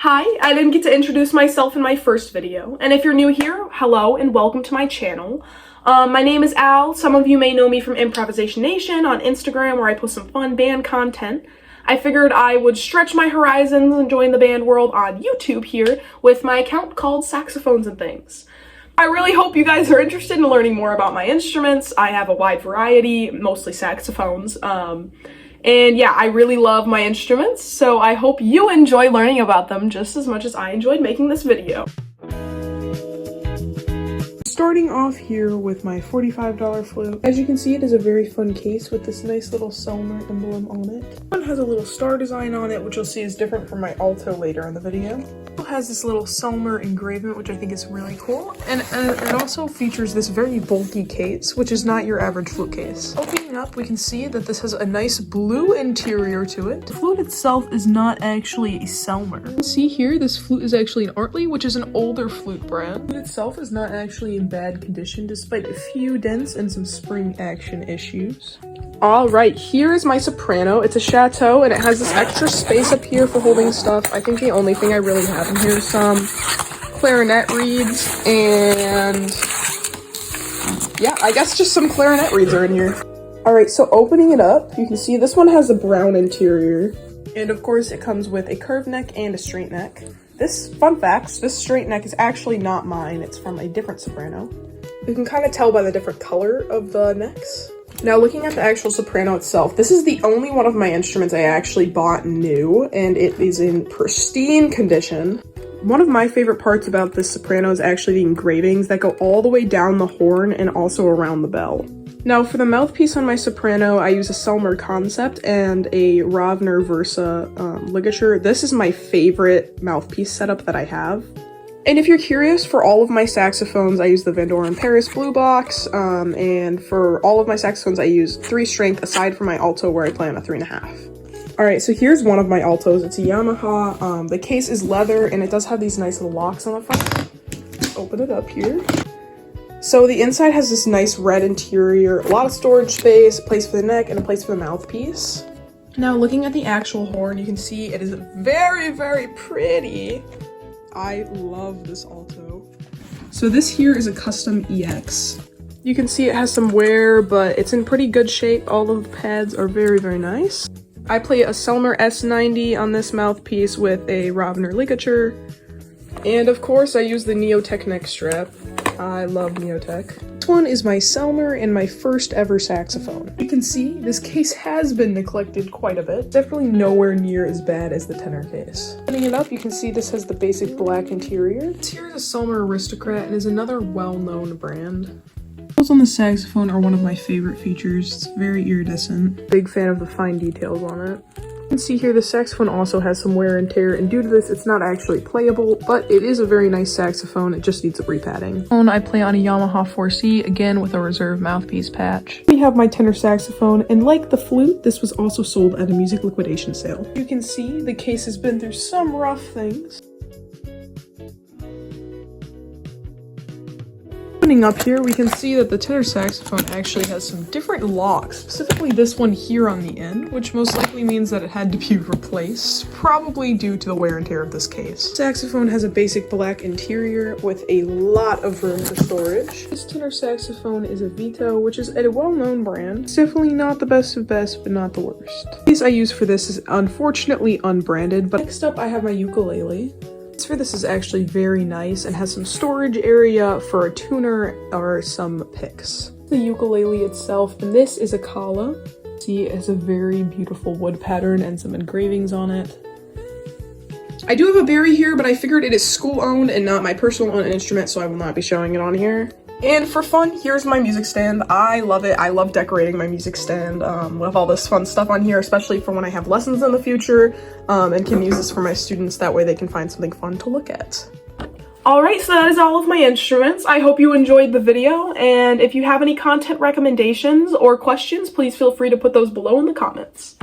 Hi, I didn't get to introduce myself in my first video, and if you're new here, hello and welcome to my channel. My name is Al. Some of you may know me from Improvisation Nation on Instagram, where I post some fun band content. I figured I would stretch my horizons and join the band world on YouTube here with my account called Saxophones and Things. I really hope you guys are interested in learning more about my instruments. I have a wide variety, mostly saxophones. And yeah, I really love my instruments, so I hope you enjoy learning about them just as much as I enjoyed making this video. Starting off here with my $45 flute. As you can see, it is a very fun case with this nice little Selmer emblem on it. One has a little star design on it, which you'll see is different from my alto later in the video. It has this little Selmer engravement, which I think is really cool. And it also features this very bulky case, which is not your average flute case. Opening up, we can see that this has a nice blue interior to it. The flute itself is not actually a Selmer. You can see here, this flute is actually an Artley, which is an older flute brand. The flute itself is not actually in bad condition, despite a few dents and some spring action issues. Alright, here is my soprano. It's a Chateau, and it has this extra space up here for holding stuff. I think the only thing I really have in here is some clarinet reeds, and yeah, I guess just some clarinet reeds are in here. Alright, so opening it up, you can see this one has a brown interior, and of course it comes with a curved neck and a straight neck. This, fun fact, this straight neck is actually not mine, it's from a different soprano. You can kind of tell by the different color of the necks. Now, looking at the actual soprano itself, this is the only one of my instruments I actually bought new, and it is in pristine condition. One of my favorite parts about this soprano is actually the engravings that go all the way down the horn and also around the bell. Now, for the mouthpiece on my soprano, I use a Selmer Concept and a Ravner Versa ligature. This is my favorite mouthpiece setup that I have. And if you're curious, for all of my saxophones, I use the Van Doren Paris Blue Box, and for all of my saxophones, I use 3 strength, aside from my alto, where I play on a 3.5. Alright, so here's one of my altos. It's a Yamaha. The case is leather, and it does have these nice little locks on the front. Open it up here. So the inside has this nice red interior, a lot of storage space, a place for the neck, and a place for the mouthpiece. Now, looking at the actual horn, you can see it is very, very pretty. I love this alto. So this here is a custom EX. You can see it has some wear, but it's in pretty good shape. All of the pads are very, very nice. I play a Selmer S90 on this mouthpiece with a Ravner ligature. And of course, I use the Neotech neck strap. I love Neotech. This one is my Selmer and my first ever saxophone. You can see this case has been neglected quite a bit. Definitely nowhere near as bad as the tenor case. Opening it up, you can see this has the basic black interior. This here is a Selmer Aristocrat and is another well-known brand. Details on the saxophone are one of my favorite features. It's very iridescent. Big fan of the fine details on it. You can see here the saxophone also has some wear and tear, and due to this it's not actually playable, but it is a very nice saxophone. It just needs a repadding. I play on a Yamaha 4C, again with a reserve mouthpiece patch. We have my tenor saxophone, and like the flute, this was also sold at a music liquidation sale. You can see the case has been through some rough things. Opening up here, we can see that the tenor saxophone actually has some different locks, specifically this one here on the end, which most likely means that it had to be replaced, probably due to the wear and tear of this case. Saxophone has a basic black interior with a lot of room for storage. This tenor saxophone is a Vito, which is a well-known brand. It's definitely not the best of best, but not the worst. The piece I use for this is unfortunately unbranded, but next up I have my ukulele. For this is actually very nice and has some storage area for a tuner or some picks. The ukulele itself, and this is a Kala. See, it has a very beautiful wood pattern and some engravings on it. I do have a Barry here, but I figured it is school owned and not my personal owned instrument, so I will not be showing it on here. And for fun, here's my music stand. I love it. I love decorating my music stand with all this fun stuff on here, especially for when I have lessons in the future, and can use this for my students. That way they can find something fun to look at. Alright, so that is all of my instruments. I hope you enjoyed the video, and if you have any content recommendations or questions, please feel free to put those below in the comments.